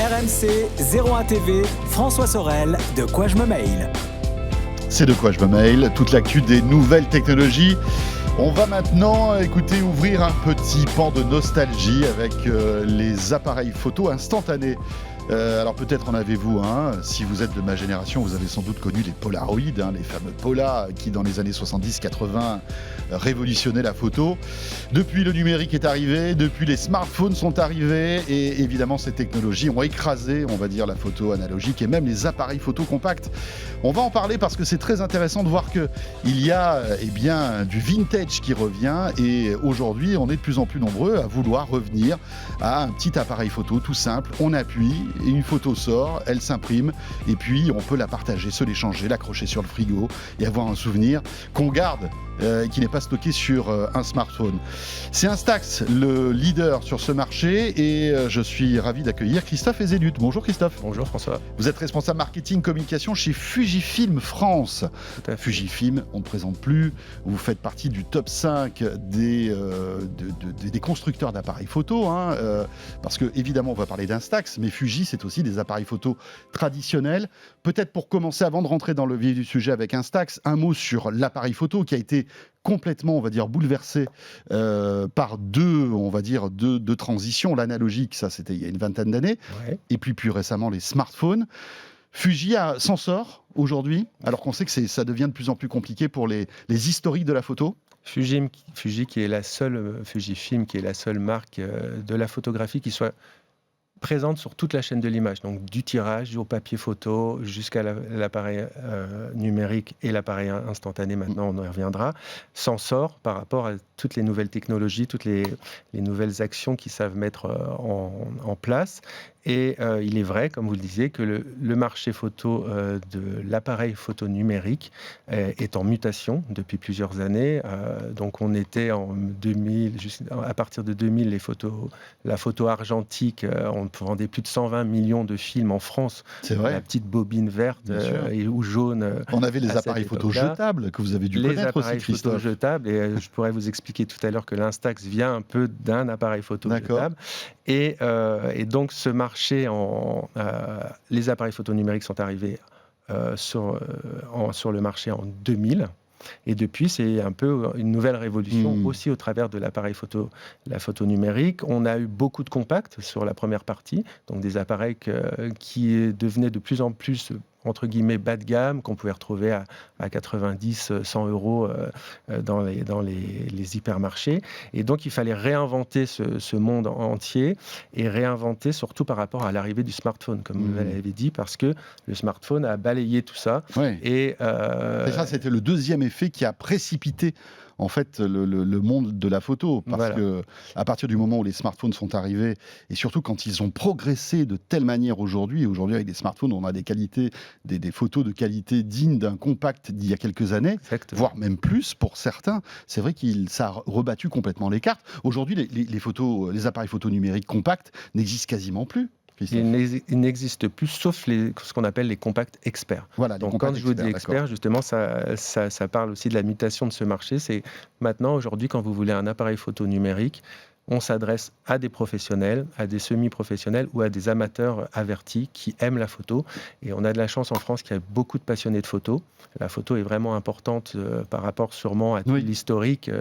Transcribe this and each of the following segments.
RMC 01 TV, François Sorel, De quoi je me mail. C'est De quoi je me mail, toute l'actu des nouvelles technologies. On va maintenant, ouvrir un petit pan de nostalgie avec les appareils photo instantanés. Alors peut-être en avez-vous un, si vous êtes de ma génération, vous avez sans doute connu les Polaroid, les fameux Pola qui dans les années 70-80 révolutionnaient la photo. Depuis le numérique est arrivé, depuis les smartphones sont arrivés et évidemment ces technologies ont écrasé, on va dire, la photo analogique et même les appareils photo compacts. On va en parler parce que c'est très intéressant de voir qu'il y a du vintage qui revient et aujourd'hui on est de plus en plus nombreux à vouloir revenir à un petit appareil photo tout simple, on appuie, et une photo sort, elle s'imprime et puis on peut la partager, se l'échanger, l'accrocher sur le frigo et avoir un souvenir qu'on garde, qui n'est pas stocké sur un smartphone. C'est Instax, le leader sur ce marché et je suis ravi d'accueillir Christophe Ezelut. Bonjour Christophe. Bonjour François. Vous êtes responsable marketing communication chez Fujifilm France. Tout à fait. Fujifilm, on ne présente plus, vous faites partie du top 5 des constructeurs d'appareils photo, parce que évidemment on va parler d'Instax, mais Fuji c'est aussi des appareils photo traditionnels. Peut-être pour commencer, avant de rentrer dans le vif du sujet avec Instax, un mot sur l'appareil photo qui a été complètement, on va dire, bouleversé par deux transitions. L'analogique, ça c'était il y a une vingtaine d'années, Ouais. et puis plus récemment les smartphones. Fuji s'en sort aujourd'hui, alors qu'on sait que ça devient de plus en plus compliqué pour les historiques de la photo. Fujifilm qui est la seule marque de la photographie qui soit présente sur toute la chaîne de l'image, donc du tirage au papier photo jusqu'à l'appareil numérique et l'appareil instantané, maintenant on y reviendra, s'en sort par rapport à toutes les nouvelles technologies, toutes les nouvelles actions qu'ils savent mettre en place. Et il est vrai, comme vous le disiez, que le marché photo de l'appareil photo numérique est en mutation depuis plusieurs années. Donc on était en 2000, à partir de 2000, la photo argentique, on vendait plus de 120 millions de films en France. C'est vrai. La petite bobine verte ou jaune. On avait les à appareils cette photo époque-là. jetables que vous avez dû Les connaître aussi, appareils photo Christophe. jetables, et je pourrais vous expliquer tout à l'heure que l'Instax vient un peu d'un appareil photo D'accord. jetable. Et donc ce marché, les appareils photo numériques sont arrivés sur le marché en 2000. Et depuis, c'est un peu une nouvelle révolution aussi au travers de l'appareil photo, la photo numérique. On a eu beaucoup de compacts sur la première partie, donc des appareils qui devenaient de plus en plus entre guillemets bas de gamme, qu'on pouvait retrouver à 90, 100 euros dans les hypermarchés. Et donc, il fallait réinventer ce monde entier et réinventer surtout par rapport à l'arrivée du smartphone, comme vous l'avez dit, parce que le smartphone a balayé tout ça. Ouais. Et ça, c'était le deuxième effet qui a précipité en fait le monde de la photo, parce que à partir du moment où les smartphones sont arrivés et surtout quand ils ont progressé de telle manière aujourd'hui avec des smartphones on a des qualités, des photos de qualité dignes d'un compact d'il y a quelques années. Exactement. Voire même plus pour certains. C'est vrai ça a rebattu complètement les cartes. Aujourd'hui les appareils photo numériques compacts n'existent quasiment plus. Il n'existe plus, sauf ce qu'on appelle les compacts experts. Voilà, donc quand je vous dis expert, justement, ça parle aussi de la mutation de ce marché. C'est maintenant, aujourd'hui, quand vous voulez un appareil photo numérique, on s'adresse à des professionnels, à des semi-professionnels ou à des amateurs avertis qui aiment la photo. Et on a de la chance en France qu'il y a beaucoup de passionnés de photo. La photo est vraiment importante par rapport sûrement à tout l'historique.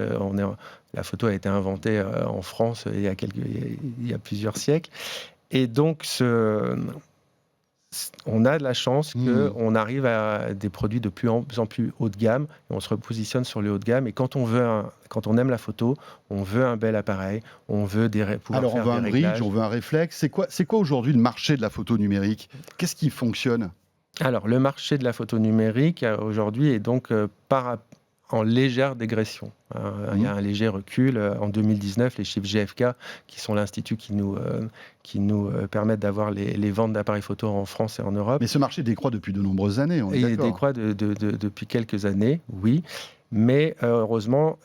La photo a été inventée en France il y a plusieurs siècles. Et donc, on a de la chance qu'on arrive à des produits de plus en plus haut de gamme et on se repositionne sur le haut de gamme. Et quand on aime la photo, on veut un bel appareil, on veut pouvoir faire des réglages. Alors on veut un bridge, on veut un réflexe. C'est quoi aujourd'hui le marché de la photo numérique ? Qu'est-ce qui fonctionne ? Alors, le marché de la photo numérique aujourd'hui est donc en légère dégression. Il y a un léger recul. En 2019, les chiffres GfK, qui sont l'institut qui nous permettent d'avoir les ventes d'appareils photo en France et en Europe. Mais ce marché décroît depuis de nombreuses années, on est d'accord. Il décroît depuis quelques années, oui. Mais heureusement,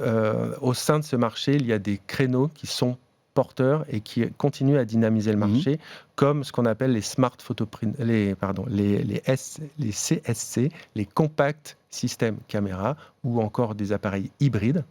au sein de ce marché, il y a des créneaux qui sont porteurs et qui continuent à dynamiser le marché, comme ce qu'on appelle les smart photoprint, les CSC, les compact system caméra, ou encore des appareils hybrides.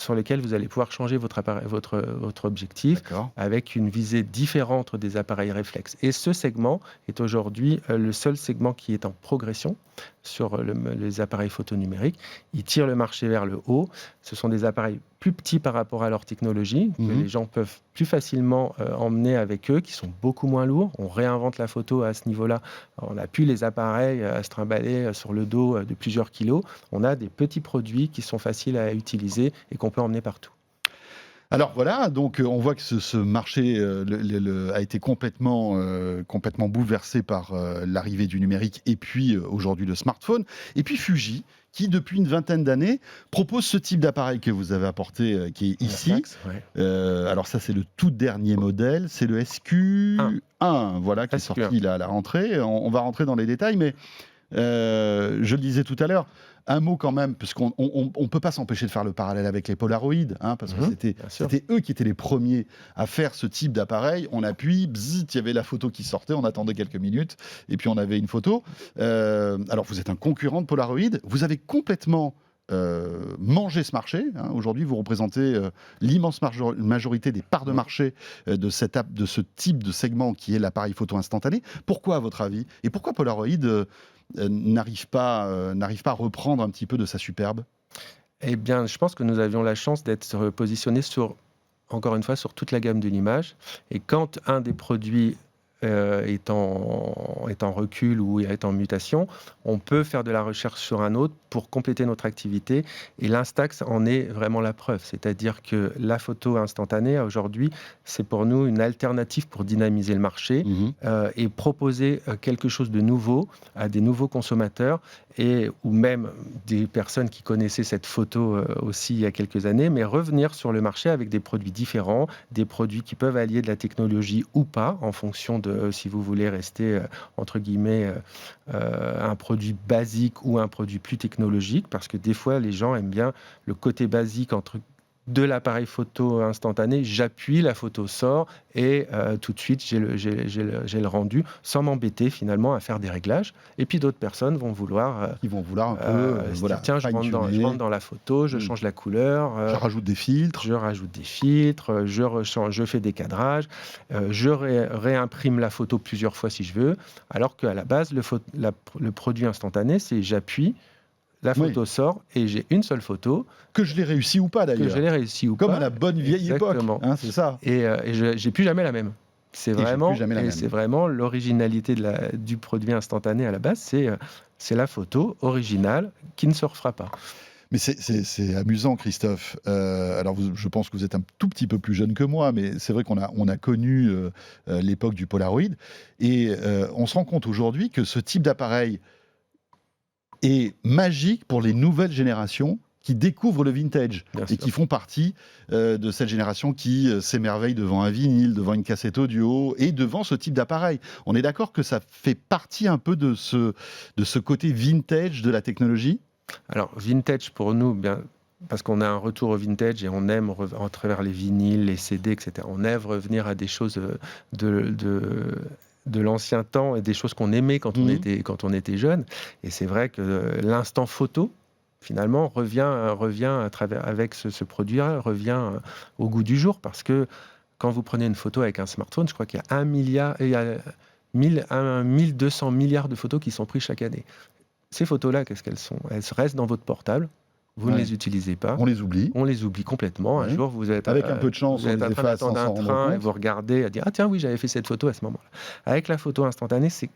sur lesquels vous allez pouvoir changer votre objectif D'accord. avec une visée différente des appareils réflexes. Et ce segment est aujourd'hui le seul segment qui est en progression sur les appareils photo numériques. Il tire le marché vers le haut. Ce sont des appareils plus petits par rapport à leur technologie, que les gens peuvent plus facilement emmener avec eux, qui sont beaucoup moins lourds. On réinvente la photo à ce niveau-là. On n'a plus les appareils à se trimballer sur le dos de plusieurs kilos. On a des petits produits qui sont faciles à utiliser et qu'on peut emmener partout. Alors voilà, donc on voit que ce marché a été complètement bouleversé par l'arrivée du numérique et puis aujourd'hui le smartphone. Et puis Fuji, qui depuis une vingtaine d'années propose ce type d'appareil que vous avez apporté, qui est ici. Max, ouais. Alors ça c'est le tout dernier modèle, c'est le SQ1, voilà, qui est SQ1. sorti là, à la rentrée. On va rentrer dans les détails, mais je le disais tout à l'heure, un mot quand même, parce qu'on ne peut pas s'empêcher de faire le parallèle avec les Polaroid, parce que c'était eux qui étaient les premiers à faire ce type d'appareil. On appuie, bzzz, il y avait la photo qui sortait, on attendait quelques minutes, et puis on avait une photo. Alors vous êtes un concurrent de Polaroid, vous avez complètement mangé ce marché. Aujourd'hui, vous représentez l'immense majorité des parts de marché de ce type de segment qui est l'appareil photo instantané. Pourquoi, à votre avis ? Et pourquoi Polaroid n'arrive pas à reprendre un petit peu de sa superbe ? Eh bien, je pense que nous avions la chance d'être positionnés encore une fois, sur toute la gamme de l'image. Et quand un des produits est en recul ou est en mutation, on peut faire de la recherche sur un autre pour compléter notre activité. Et l'Instax en est vraiment la preuve. C'est-à-dire que la photo instantanée, aujourd'hui, c'est pour nous une alternative pour dynamiser le marché et proposer quelque chose de nouveau à des nouveaux consommateurs ou même des personnes qui connaissaient cette photo aussi il y a quelques années, mais revenir sur le marché avec des produits différents, des produits qui peuvent allier de la technologie ou pas, en fonction de si vous voulez rester, entre guillemets, un produit basique ou un produit plus technologique, parce que des fois, les gens aiment bien le côté basique de l'appareil photo instantané, j'appuie, la photo sort et tout de suite j'ai le rendu sans m'embêter finalement à faire des réglages. Et puis d'autres personnes vont vouloir un peu tiens, je rentre dans la photo, je change la couleur, je rajoute des filtres, je fais des cadrages, je réimprime la photo plusieurs fois si je veux, alors qu'à la base le produit instantané, c'est j'appuie, la photo sort et j'ai une seule photo. Que je l'ai réussi ou pas d'ailleurs. Comme à la bonne vieille époque. C'est ça. Et j'ai plus jamais la même. C'est vraiment l'originalité du produit instantané à la base. C'est la photo originale qui ne se refera pas. Mais c'est amusant, Christophe. Alors, je pense que vous êtes un tout petit peu plus jeune que moi, mais c'est vrai qu'on a connu l'époque du Polaroid. Et on se rend compte aujourd'hui que ce type d'appareil est magique pour les nouvelles générations qui découvrent le vintage et qui font partie de cette génération qui s'émerveille devant un vinyle, devant une cassette audio et devant ce type d'appareil. On est d'accord que ça fait partie un peu de ce côté vintage de la technologie ? Alors, vintage pour nous, bien, parce qu'on a un retour au vintage et on aime, à travers les vinyles, les CD, etc., on aime revenir à des choses de l'ancien temps et des choses qu'on aimait quand on était jeune. Et c'est vrai que l'instant photo, finalement, revient avec ce produit-là, revient au goût du jour, parce que quand vous prenez une photo avec un smartphone, je crois qu'il y a 1200 milliards de photos qui sont prises chaque année. Ces photos-là, qu'est-ce qu'elles sont ? Elles restent dans votre portable. Vous ne les utilisez pas. On les oublie. On les oublie complètement. Un jour, vous êtes avec un peu de chance, vous êtes en train d'attendre un train et vous regardez et dire ah tiens oui, j'avais fait cette photo à ce moment-là. Avec la photo instantanée, c'est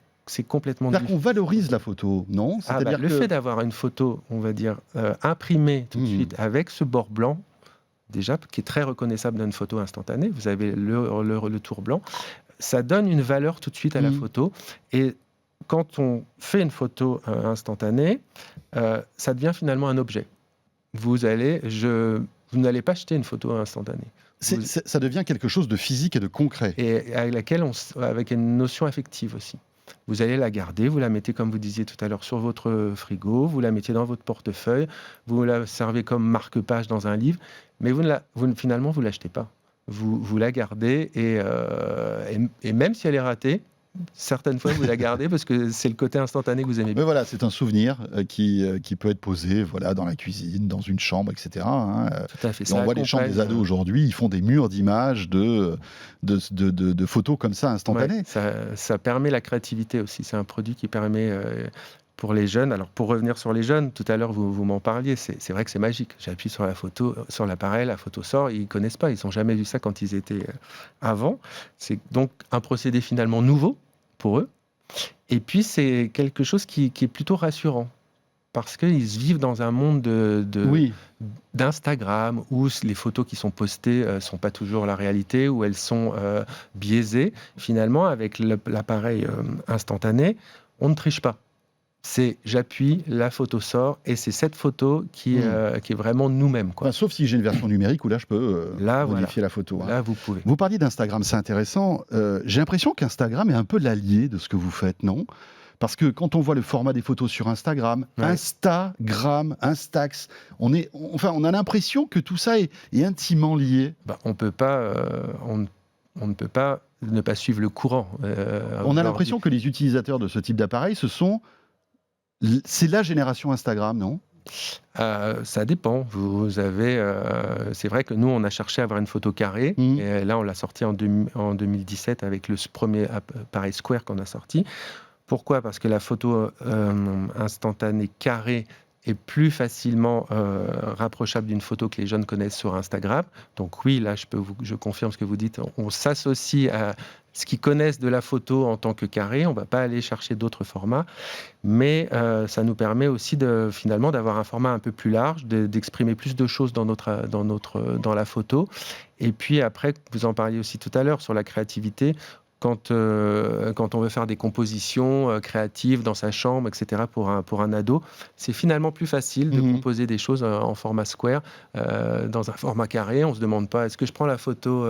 complètement différent. On valorise la photo, non ? C'est-à-dire le fait d'avoir une photo, on va dire imprimée tout de suite avec ce bord blanc, déjà qui est très reconnaissable d'une photo instantanée. Vous avez le tour blanc, ça donne une valeur tout de suite à la photo. Et quand on fait une photo instantanée, ça devient finalement un objet. Vous n'allez pas acheter une photo instantanée. Ça devient quelque chose de physique et de concret. Et avec une notion affective aussi. Vous allez la garder, vous la mettez, comme vous disiez tout à l'heure, sur votre frigo, vous la mettez dans votre portefeuille, vous la servez comme marque-page dans un livre, mais finalement, vous ne l'achetez pas. Vous la gardez et même si elle est ratée, certaines fois, vous la gardez parce que c'est le côté instantané que vous aimez Mais bien. voilà, c'est un souvenir qui peut être posé voilà, dans la cuisine, dans une chambre, etc. hein. Tout à fait. Et Ça on voit les chambres des accompagne, ados aujourd'hui, ils font des murs d'images de photos comme ça ouais, instantanées. ça permet la créativité aussi. C'est un produit qui permet pour les jeunes. Alors pour revenir sur les jeunes, tout à l'heure vous m'en parliez. C'est vrai que c'est magique. J'appuie sur la photo, sur l'appareil, la photo sort. Ils connaissent pas. Ils n'ont jamais vu ça quand ils étaient avant. C'est donc un procédé finalement nouveau pour eux. Et puis c'est quelque chose qui est plutôt rassurant. Parce qu'ils vivent dans un monde Oui, d'Instagram où les photos qui sont postées ne sont pas toujours la réalité, où elles sont biaisées. Finalement, avec l'appareil instantané, on ne triche pas. C'est j'appuie, la photo sort, et c'est cette photo qui est vraiment nous-mêmes, quoi. Enfin, sauf si j'ai une version numérique où là je peux Là, voilà. modifier la photo. hein. Là, vous pouvez. Vous parliez d'Instagram, c'est intéressant. J'ai l'impression qu'Instagram est un peu l'allié de ce que vous faites, non? Parce que quand on voit le format des photos sur Instagram, Ouais. Instagram, Instax, on a l'impression que tout ça est intimement lié. Bah, on peut pas, on ne peut pas ne pas suivre le courant. On a l'impression que les utilisateurs de ce type d'appareil, c'est la génération Instagram, non? Ça dépend. Vous avez, c'est vrai que nous, on a cherché à avoir une photo carrée. Mhm. Et là, on l'a sorti en 2017 avec le premier appareil Square qu'on a sorti. Pourquoi? Parce que la photo instantanée carrée est plus facilement rapprochable d'une photo que les jeunes connaissent sur Instagram. Donc oui, là, je confirme ce que vous dites. On s'associe à ce qu'ils connaissent de la photo en tant que carré. On ne va pas aller chercher d'autres formats. Mais ça nous permet aussi finalement d'avoir un format un peu plus large, d'exprimer plus de choses dans la photo. Et puis après, vous en parliez aussi tout à l'heure sur la créativité. Quand on veut faire des compositions créatives dans sa chambre, etc., pour un ado, c'est finalement plus facile de composer des choses en format square, dans un format carré. On ne se demande pas, est-ce que je prends la photo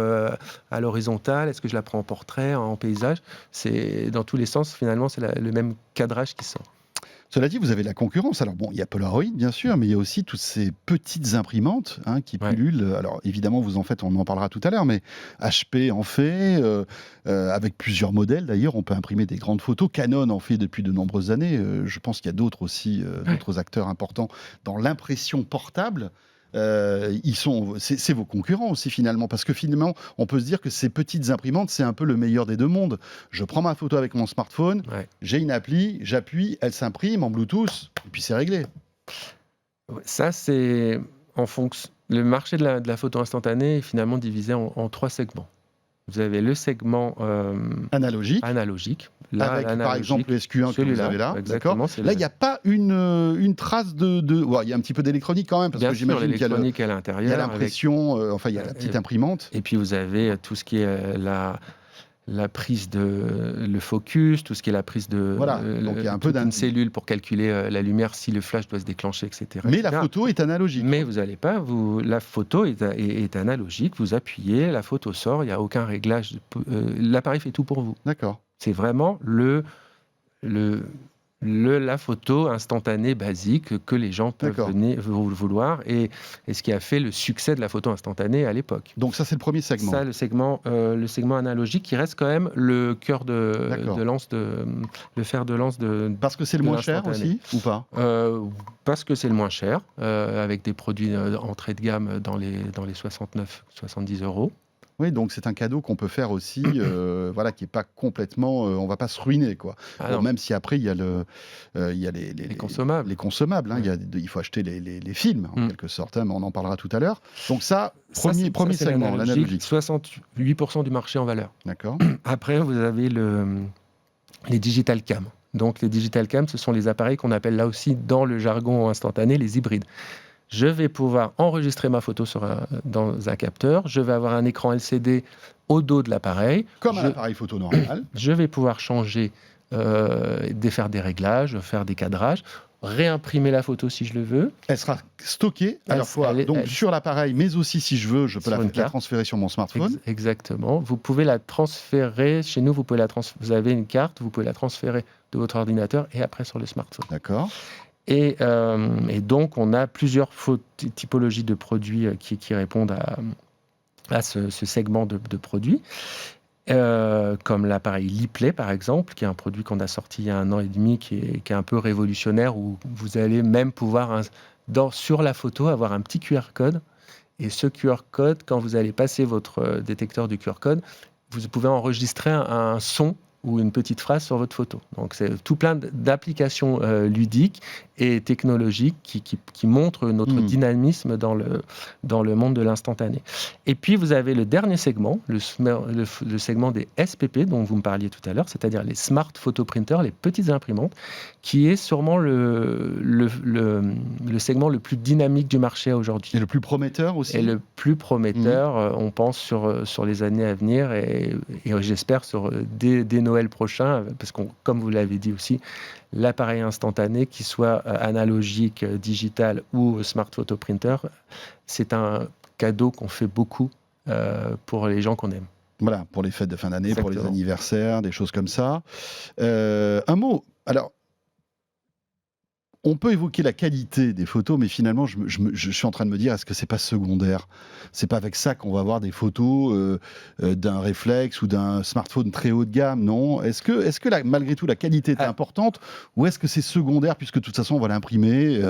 à l'horizontale, est-ce que je la prends en portrait, en paysage? C'est, dans tous les sens, finalement, c'est le même cadrage qui sort. Cela dit, vous avez la concurrence. Alors bon, il y a Polaroid, bien sûr, mais il y a aussi toutes ces petites imprimantes qui pullulent. Alors évidemment, vous en faites, on en parlera tout à l'heure, mais HP en fait, avec plusieurs modèles d'ailleurs. On peut imprimer des grandes photos. Canon en fait depuis de nombreuses années. Je pense qu'il y a d'autres aussi, d'autres acteurs importants dans l'impression portable. C'est vos concurrents aussi finalement, parce que finalement, on peut se dire que ces petites imprimantes, c'est un peu le meilleur des deux mondes. Je prends ma photo avec mon smartphone, j'ai une appli, j'appuie, elle s'imprime en Bluetooth, et puis c'est réglé. Ça, c'est en fonction. Le marché de la photo instantanée est finalement divisé en 3 segments. Vous avez le segment analogique. Là, avec par exemple le SQ1 que vous avez là, d'accord. Là, il n'y a pas une trace il y a un petit peu d'électronique quand même, parce que j'imagine qu'il y a l'électronique à l'intérieur. Il y a l'impression, il y a la petite imprimante. Et puis vous avez tout ce qui est la prise le focus, tout ce qui est la prise de donc il y a un peu une cellule pour calculer la lumière si le flash doit se déclencher, etc. Mais la photo est analogique. Mais vous n'allez pas, la photo est analogique, vous appuyez, la photo sort, il n'y a aucun réglage, l'appareil fait tout pour vous. D'accord. C'est vraiment la photo instantanée basique que les gens peuvent vouloir et ce qui a fait le succès de la photo instantanée à l'époque. Donc ça, c'est le premier segment. Ça, le segment analogique qui reste quand même le cœur de lance, le fer de lance de. Parce que c'est le moins cher aussi, ou pas? Parce que c'est le moins cher, avec des produits entrée de gamme dans les 69-70 €. Oui, donc c'est un cadeau qu'on peut faire aussi, qui n'est pas complètement... on ne va pas se ruiner, quoi. Bon, même si après, il y a, les consommables. Les consommables, hein, il faut acheter les films, en quelque sorte, hein, mais on en parlera tout à l'heure. Donc ça, premier segment, l'analogique. 68% du marché en valeur. D'accord. Après, vous avez les digital cam. Donc les digital cam, ce sont les appareils qu'on appelle là aussi, dans le jargon instantané, les hybrides. Je vais pouvoir enregistrer ma photo dans un capteur. Je vais avoir un écran LCD au dos de l'appareil. Comme un appareil photo normal. Je vais pouvoir changer, faire des réglages, faire des cadrages, réimprimer la photo si je le veux. Elle sera stockée à la fois sur l'appareil, mais aussi, si je veux, je peux la transférer sur mon smartphone. Exactement. Vous pouvez la transférer. Chez nous, vous avez une carte, vous pouvez la transférer de votre ordinateur et après sur le smartphone. D'accord. Et donc, on a plusieurs typologies de produits qui répondent à ce segment de produits. comme l'appareil Liplay par exemple, qui est un produit qu'on a sorti il y a 1 an et demi, qui est un peu révolutionnaire, où vous allez même pouvoir, sur la photo, avoir un petit QR code. Et ce QR code, quand vous allez passer votre détecteur du QR code, vous pouvez enregistrer un son ou une petite phrase sur votre photo. Donc c'est tout plein d'applications ludiques et technologiques qui montrent notre dynamisme dans le monde de l'instantané. Et puis vous avez le dernier segment, le segment des SPP dont vous me parliez tout à l'heure, c'est-à-dire les smart photo printers, les petites imprimantes, qui est sûrement le segment le plus dynamique du marché aujourd'hui. Et le plus prometteur aussi. Et le plus prometteur, on pense sur les années à venir, et j'espère dès Noël prochain, parce que comme vous l'avez dit aussi, l'appareil instantané, qu'il soit analogique, digital ou smart photo printer, c'est un cadeau qu'on fait beaucoup pour les gens qu'on aime. Voilà, pour les fêtes de fin d'année, Exactement. pour les anniversaires, des choses comme ça. Un mot, alors, on peut évoquer la qualité des photos, mais finalement, je suis en train de me dire, est-ce que c'est pas secondaire? C'est pas avec ça qu'on va avoir des photos d'un réflexe ou d'un smartphone très haut de gamme, non? Est-ce que malgré tout, la qualité est importante, ou est-ce que c'est secondaire, puisque de toute façon, on va l'imprimer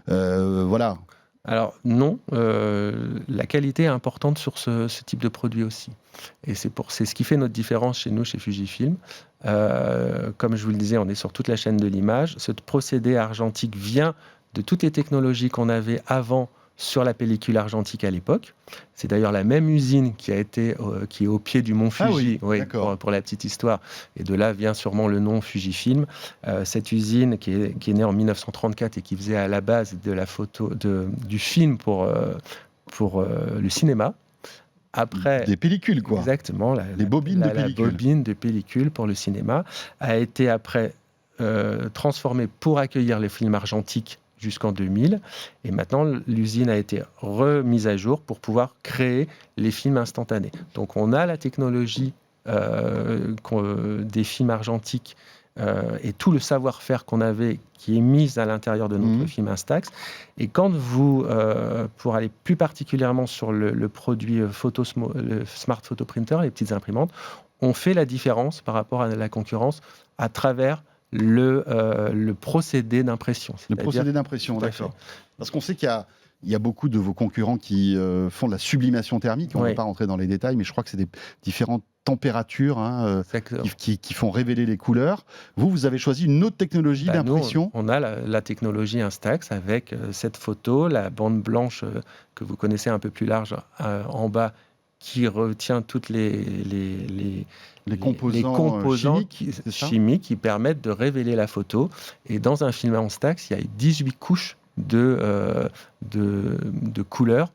voilà. Alors non, la qualité est importante sur ce type de produit aussi. Et c'est ce qui fait notre différence chez nous, chez Fujifilm. Comme je vous le disais, on est sur toute la chaîne de l'image. Ce procédé argentique vient de toutes les technologies qu'on avait avant sur la pellicule argentique à l'époque. C'est d'ailleurs la même usine qui est au pied du mont Fuji, pour la petite histoire. Et de là vient sûrement le nom Fujifilm. Cette usine qui est née en 1934 et qui faisait à la base de la photo, du film pour le cinéma. Après, des pellicules, quoi. Exactement. Les bobines de pellicule. La bobine de pellicule pour le cinéma a été après transformée pour accueillir les films argentiques jusqu'en 2000. Et maintenant, l'usine a été remise à jour pour pouvoir créer les films instantanés. Donc, on a la technologie des films argentiques et tout le savoir-faire qu'on avait qui est mis à l'intérieur de notre film Instax. Et quand pour aller plus particulièrement sur le produit le Smart Photo Printer, les petites imprimantes, on fait la différence par rapport à la concurrence à travers le procédé d'impression. Le procédé d'impression, d'accord. Parce qu'on sait qu'il y a beaucoup de vos concurrents qui font de la sublimation thermique. On ne va pas rentrer dans les détails, mais je crois que c'est des différentes températures qui font révéler les couleurs. Vous avez choisi une autre technologie d'impression. On a la technologie Instax avec cette photo, la bande blanche que vous connaissez un peu plus large en bas, qui retient toutes les composants chimiques qui permettent de révéler la photo. Et dans un film Instax, il y a 18 couches de couleurs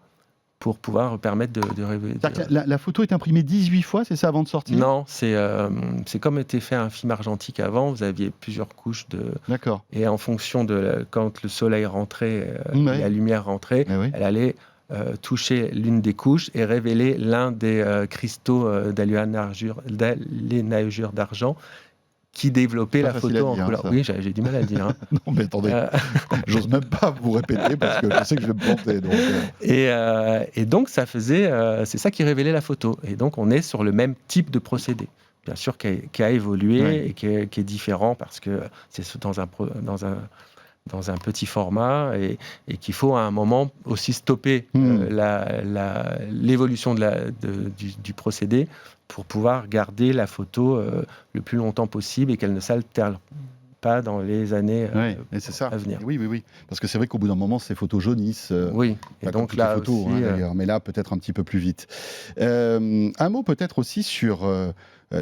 pour pouvoir permettre de révéler. La photo est imprimée 18 fois, c'est ça, avant de sortir? Non, c'est comme était fait un film argentique avant, vous aviez plusieurs couches de... D'accord. Et en fonction de quand le soleil rentrait, la lumière rentrait, elle allait toucher l'une des couches et révéler l'un des cristaux d'alénagure d'argent qui développait la photo en couleur. Oui, j'ai du mal à le dire. Hein. Non, mais attendez, j'ose même pas vous répéter parce que je sais que je vais me planter. Donc, Et donc, c'est ça qui révélait la photo. Et donc, on est sur le même type de procédé. Bien sûr, qui a évolué et qui est différent parce que c'est dans un petit format et qu'il faut à un moment aussi stopper l'évolution du procédé pour pouvoir garder la photo le plus longtemps possible et qu'elle ne s'altère pas dans les années à venir. Oui. Parce que c'est vrai qu'au bout d'un moment, ces photos jaunissent. Oui, et donc là aussi... d'ailleurs, mais là, peut-être un petit peu plus vite. Un mot peut-être aussi sur...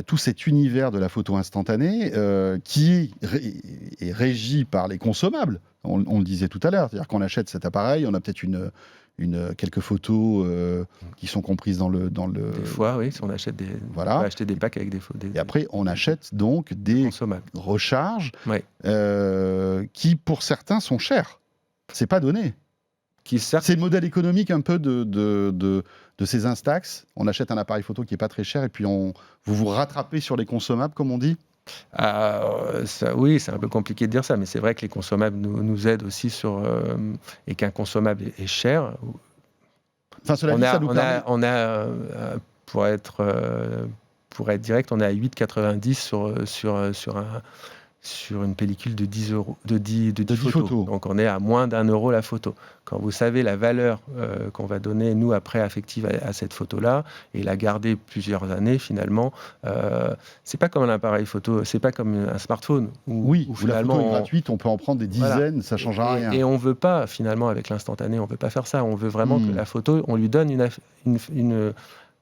tout cet univers de la photo instantanée qui est régi par les consommables. On le disait tout à l'heure, c'est-à-dire qu'on achète cet appareil, on a peut-être quelques photos qui sont comprises dans le... Des fois, oui, si on achète on peut acheter des packs avec des photos. Et après, on achète donc des recharges qui, pour certains, sont chers. C'est pas donné. C'est le modèle économique un peu de ces Instax. On achète un appareil photo qui n'est pas très cher et puis vous rattrapez sur les consommables, comme on dit. Oui, c'est un peu compliqué de dire ça, mais c'est vrai que les consommables nous aident aussi et qu'un consommable est cher. Enfin, cela dit, ça nous permet... pour être pour être direct, on est à 8,90 sur une pellicule de 10 photos. Donc on est à moins d'1 € la photo. Quand vous savez la valeur qu'on va donner, nous, après affective à cette photo-là, et la garder plusieurs années, finalement, c'est pas comme un appareil photo, c'est pas comme un smartphone. Où la photo est gratuite, on peut en prendre des dizaines, ça change rien. Et on veut pas, finalement, avec l'instantané, on veut pas faire ça. On veut vraiment que la photo, on lui donne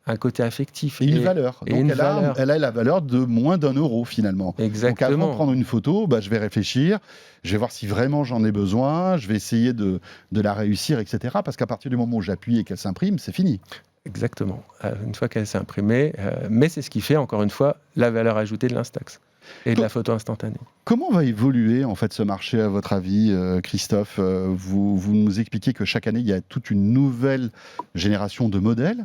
un côté affectif. Et une valeur. Donc elle a la valeur de moins d'1 € finalement. Exactement. Donc avant de prendre une photo, je vais réfléchir, je vais voir si vraiment j'en ai besoin, je vais essayer de la réussir, etc. Parce qu'à partir du moment où j'appuie et qu'elle s'imprime, c'est fini. Exactement. Une fois qu'elle s'est imprimée, mais c'est ce qui fait, encore une fois, la valeur ajoutée de l'Instax et de la photo instantanée. Comment va évoluer en fait ce marché à votre avis, Christophe? Vous nous expliquez que chaque année il y a toute une nouvelle génération de modèles.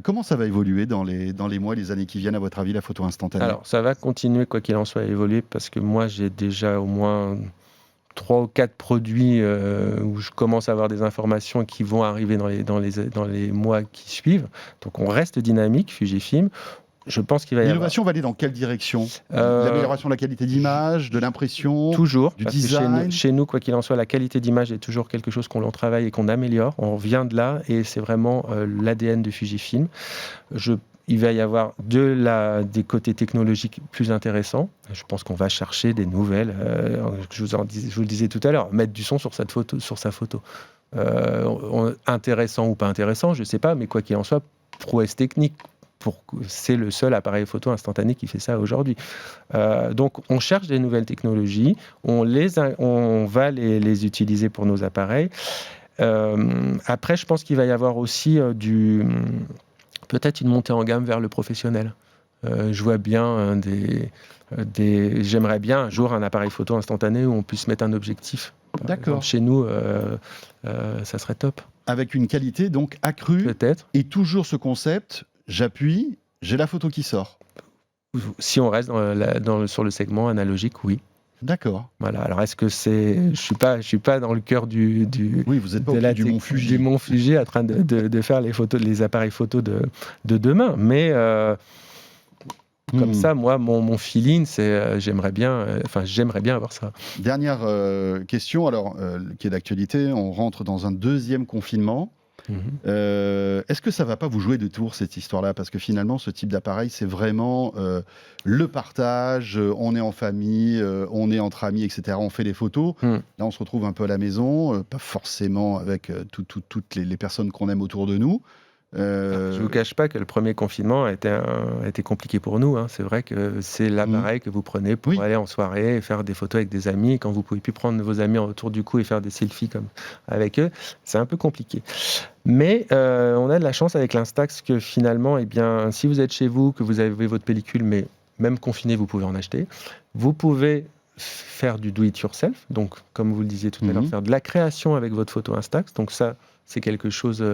Comment ça va évoluer dans les mois, les années qui viennent à votre avis, la photo instantanée? Alors ça va continuer quoi qu'il en soit à évoluer, parce que moi j'ai déjà au moins 3 ou 4 produits où je commence à avoir des informations qui vont arriver dans les mois qui suivent. Donc on reste dynamique, Fujifilm. Je pense qu'il va y avoir... L'innovation va aller dans quelle direction? L'amélioration de la qualité d'image, de l'impression, toujours, du parce design. que chez nous, quoi qu'il en soit, la qualité d'image est toujours quelque chose qu'on travaille et qu'on améliore. On vient de là et c'est vraiment l'ADN de Fujifilm. Il va y avoir des côtés technologiques plus intéressants. Je pense qu'on va chercher des nouvelles. Je vous le disais tout à l'heure, mettre du son sur sa photo. Intéressant ou pas intéressant, je ne sais pas, mais quoi qu'il en soit, prouesse technique. C'est le seul appareil photo instantané qui fait ça aujourd'hui. Donc on cherche des nouvelles technologies, on va les utiliser pour nos appareils. Après, je pense qu'il va y avoir aussi peut-être une montée en gamme vers le professionnel. Je vois bien j'aimerais bien un jour un appareil photo instantané où on puisse mettre un objectif. D'accord. Chez nous, ça serait top. Avec une qualité donc accrue. Peut-être. Et toujours ce concept, j'appuie, j'ai la photo qui sort. Si on reste sur le segment analogique, oui. D'accord. Voilà. Alors, est-ce que je suis pas dans le cœur du oui, vous êtes pas du Mont Fuji. Du Mont Fuji, en train de faire les appareils photos de demain. Mais comme ça, moi, mon feeling, c'est j'aimerais bien avoir ça. Dernière question, alors qui est d'actualité. On rentre dans un deuxième confinement. Est-ce que ça va pas vous jouer de tours cette histoire-là? Parce que finalement, ce type d'appareil, c'est vraiment le partage. On est en famille, on est entre amis, etc. On fait des photos. Là, on se retrouve un peu à la maison, pas forcément avec toutes les personnes qu'on aime autour de nous. Je ne vous cache pas que le premier confinement a été compliqué pour nous. C'est vrai que c'est l'appareil que vous prenez pour aller en soirée et faire des photos avec des amis. Et quand vous ne pouvez plus prendre vos amis autour du cou et faire des selfies avec eux, c'est un peu compliqué. Mais on a de la chance avec l'Instax que finalement, si vous êtes chez vous, que vous avez votre pellicule, mais même confiné, vous pouvez en acheter. Vous pouvez faire du do-it-yourself. Donc, comme vous le disiez tout à l'heure, faire de la création avec votre photo Instax. Donc ça, c'est quelque chose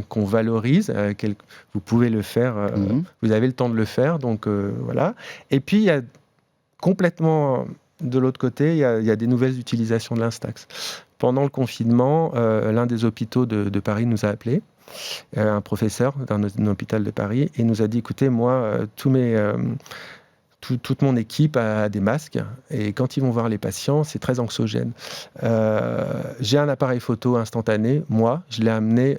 qu'on valorise. Vous pouvez le faire. Vous avez le temps de le faire. Donc, voilà. Et puis, il y a complètement de l'autre côté, il y a des nouvelles utilisations de l'Instax. Pendant le confinement, l'un des hôpitaux de Paris nous a appelés, un professeur d'un hôpital de Paris, et nous a dit, écoutez, moi, toute mon équipe a des masques et quand ils vont voir les patients, c'est très anxiogène. J'ai un appareil photo instantané. Moi, je l'ai amené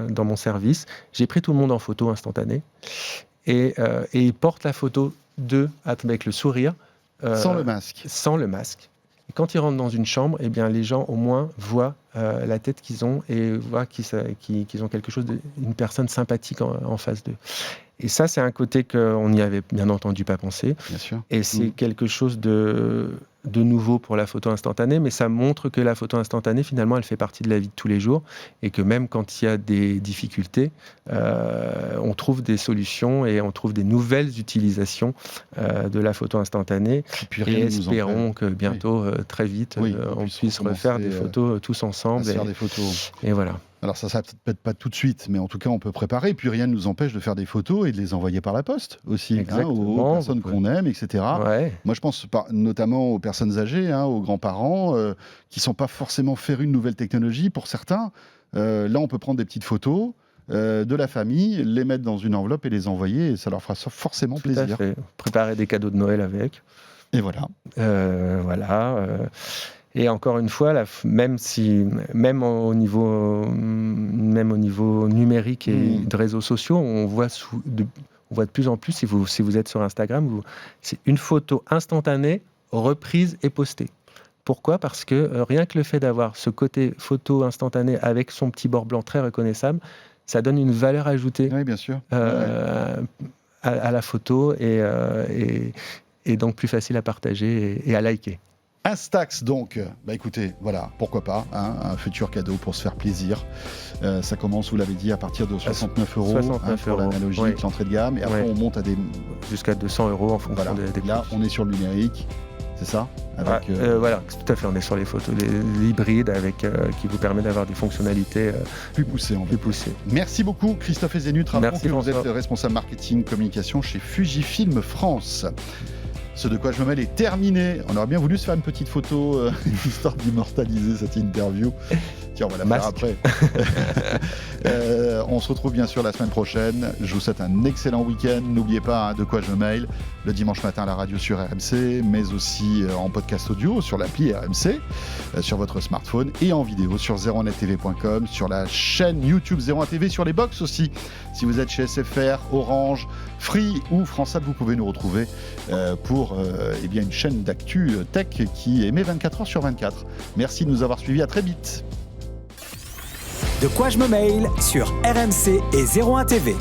dans mon service. J'ai pris tout le monde en photo instantanée et ils portent la photo avec le sourire. Sans le masque. Sans le masque. Et quand ils rentrent dans une chambre, les gens au moins voient la tête qu'ils ont et voient qu'ils ont quelque chose, une personne sympathique en face d'eux. Et ça, c'est un côté qu'on n'y avait bien entendu pas pensé. Bien sûr. Et c'est quelque chose de nouveau pour la photo instantanée, mais ça montre que la photo instantanée, finalement, elle fait partie de la vie de tous les jours et que même quand il y a des difficultés, on trouve des solutions et on trouve des nouvelles utilisations de la photo instantanée. Et espérons que bientôt, très vite, on puisse refaire des photos tous ensemble. Faire des photos. Et voilà. Alors ça peut-être pas tout de suite, mais en tout cas on peut préparer, et puis rien ne nous empêche de faire des photos et de les envoyer par la poste aussi, aux personnes qu'on aime, etc. Ouais. Moi je pense notamment aux personnes âgées, aux grands-parents, qui ne sont pas forcément férus de nouvelles technologies. Pour certains, là on peut prendre des petites photos, de la famille, les mettre dans une enveloppe et les envoyer, et ça leur fera forcément Tout plaisir. à fait. Préparer des cadeaux de Noël avec. Et voilà. Et encore une fois, même au niveau numérique et de réseaux sociaux, on voit de plus en plus, si vous êtes sur Instagram, c'est une photo instantanée, reprise et postée. Pourquoi ? Parce que rien que le fait d'avoir ce côté photo instantanée avec son petit bord blanc très reconnaissable, ça donne une valeur ajoutée Oui, bien sûr. à la photo et donc plus facile à partager et à liker. Instax donc, écoutez, voilà, pourquoi pas, un futur cadeau pour se faire plaisir. Ça commence, vous l'avez dit, à partir de 69 €, 69 pour l'analogique, l'entrée de gamme, et après on monte à des... Jusqu'à 200 € en fonction des Là, prix. on est sur le numérique, c'est ça avec, Voilà, tout à fait, on est sur les photos, l'hybride qui vous permet d'avoir des fonctionnalités plus poussées. Merci beaucoup Christophe Ezenut, rappelons que vous êtes responsable marketing communication chez Fujifilm France. Ce de quoi je me mêle est terminé. On aurait bien voulu se faire une petite photo, histoire d'immortaliser cette interview. Tiens, on va la faire après. On se retrouve bien sûr la semaine prochaine. Je vous souhaite un excellent week-end. N'oubliez pas de quoi je me mêle le dimanche matin à la radio sur RMC, mais aussi en podcast audio sur l'appli RMC, sur votre smartphone et en vidéo sur 01nettv.com, sur la chaîne YouTube 01 TV, sur les box aussi. Si vous êtes chez SFR, Orange, Free ou FranceSat, vous pouvez nous retrouver pour une chaîne d'actu tech qui émet 24 heures sur 24. Merci de nous avoir suivis, à très vite. De quoi je me mêle sur RMC et 01 TV.